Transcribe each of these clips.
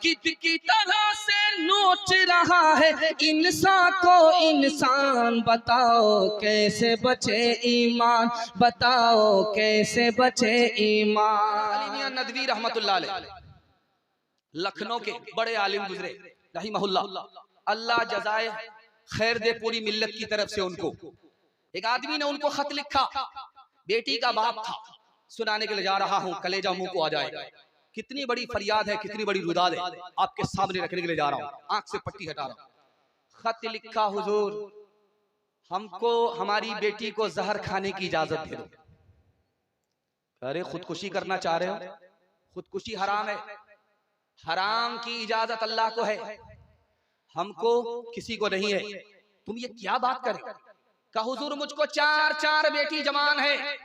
की तरह से नोच रहा है इंसान को इंसान। बताओ कैसे बचे ईमान, बताओ कैसे बचे ईमान। अली मियां नदवी रहमतुल्लाह अलैह लखनऊ के बड़े आलिम गुजरे रहिमहुल्लाह, अल्लाह जज़ाए खैर दे पूरी मिल्लत की तरफ से उनको। एक आदमी ने उनको खत लिखा, बेटी का बाप था, सुनाने के लिए जा रहा हूं, कलेजा मुंह को आ जाएगा। कितनी बड़ी फरियाद है, कितनी बड़ी रुदाद है, आपके सामने रखने के लिए जा रहा हूं, आंख से पट्टी हटा रहा हूं। खत लिखा, हुजूर हमको हमारी बेटी को जहर खाने की इजाजत दे दो। अरे खुदकुशी करना चाह रहे हो? खुदकुशी हराम है, हराम की इजाजत अल्लाह को है, हमको किसी को नहीं है। तुम ये क्या बात करे? कहा हुजूर मुझको चार बेटी जवान है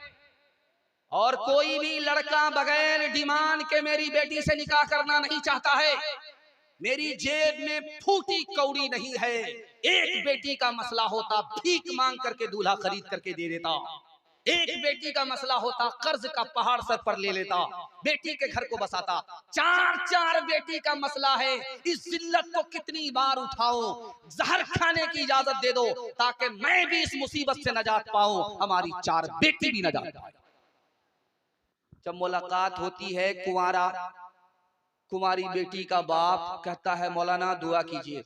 और कोई भी लड़का बगैर डिमांड के मेरी बेटी से निकाह करना नहीं चाहता है। मेरी जेब में फूटी कौड़ी नहीं है। एक बेटी का मसला होता भीख मांग करके दूल्हा खरीद करके दे देता, एक बेटी का मसला होता कर्ज का पहाड़ सर पर ले लेता, बेटी के घर को बसाता। चार बेटी का मसला है, इस जिल्लत को कितनी बार उठाओ, जहर खाने की इजाजत दे दो ताकि मैं भी इस मुसीबत से नजात पाऊं, हमारी 4 बेटी भी नजात पाए। जब मुलाकात होती है कुंवारी बेटी का बाप कहता है मौलाना दुआ कीजिए।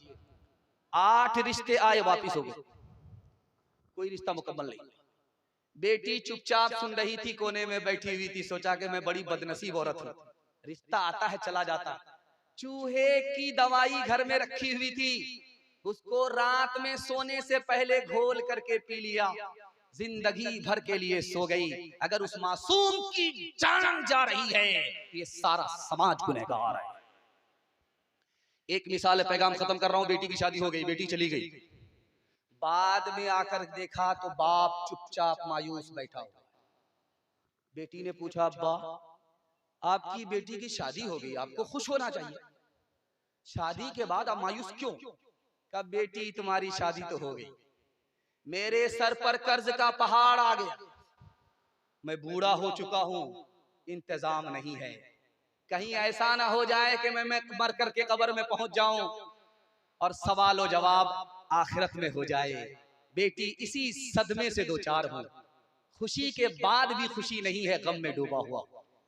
8 रिश्ते आए वापिस हो गए, कोई रिश्ता मुकम्मल नहीं। बेटी चुपचाप सुन रही थी, कोने में बैठी हुई थी, सोचा कि मैं बड़ी बदनसीब औरत हूं, रिश्ता आता है चला जाता। चूहे की दवाई घर में रखी हुई थी, उसको रात में सोने से पहले घोल करके पी लिया, जिंदगी भर के लिए सो गई। अगर उस मासूम की जान जा रही है, ये सारा समाज गुनहगार है। एक मिसाल है, पैगाम खत्म कर रहा हूं। बेटी की शादी हो गई, बेटी चली गई, बाद में आकर देखा तो बाप चुपचाप मायूस बैठा हुआ। बेटी ने पूछा अब्बा आपकी बेटी की शादी हो गई, आपको खुश होना चाहिए, शादी के बाद आप मायूस क्यों? कहा बेटी तुम्हारी शादी तो हो गई, मेरे सर पर कर्ज का पहाड़ आ गया, मैं बूढ़ा हो चुका हूं, इंतजाम नहीं है, कहीं ऐसा ना हो जाए कि मैं मर करके कब्र में पहुंच जाऊं और सवाल जवाब आखिरत में हो जाए। बेटी इसी सदमे से 2-4 हो, खुशी के बाद भी खुशी नहीं है, गम में डूबा हुआ।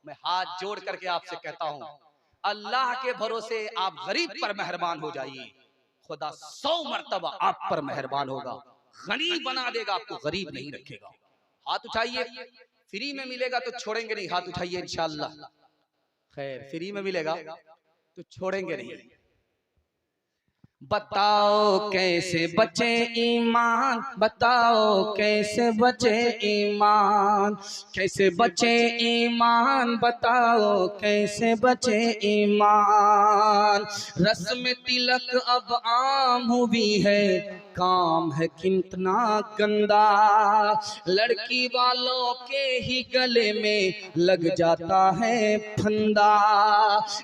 मैं हाथ जोड़ करके आपसे कहता हूं, अल्लाह के भरोसे आप गरीब पर मेहरबान हो जाइए, खुदा 100 मर्तबा आप पर मेहरबान होगा, गनी बना देगा, आपको गरीब नहीं रखेगा। हाथ उठाइए, फ्री में मिलेगा तो छोड़ेंगे नहीं, हाथ उठाइए इंशाअल्लाह। खैर फ्री में मिलेगा तो छोड़ेंगे नहीं। बताओ कैसे बचे ईमान, बताओ कैसे बचे ईमान, कैसे बचे ईमान, बताओ कैसे बचे ईमान। रस्म तिलक अब आम हुई है, काम है कितना गंदा, लड़की वालों के ही गले में लग जाता है फंदा।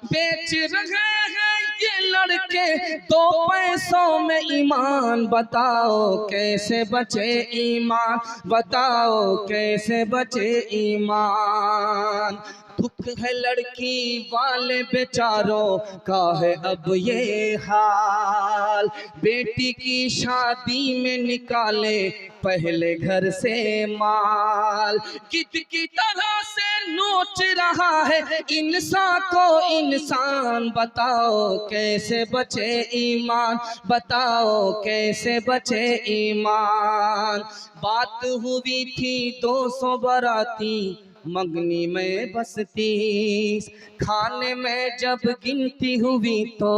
बेच रहे हैं ये लड़के 2 पैसों में ईमान, बताओ कैसे बचे ईमान, बताओ कैसे बचे ईमान। दुख है लड़की वाले बेचारों का है अब ये हाल, बेटी की शादी में निकाले पहले घर से माल। की तरह से नोच रहा है इंसान को इंसान, बताओ कैसे बचे ईमान, बताओ कैसे बचे ईमान। बात हुई थी 200 बाराती मंगनी में बस 30, खाने में जब गिनती हुई तो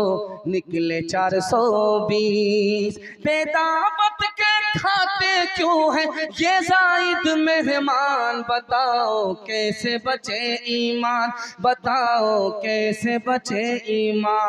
निकले 420। बेदावत के खाते क्यों है ये जायद मेहमान, बताओ कैसे बचे ईमान, बताओ कैसे बचे ईमान।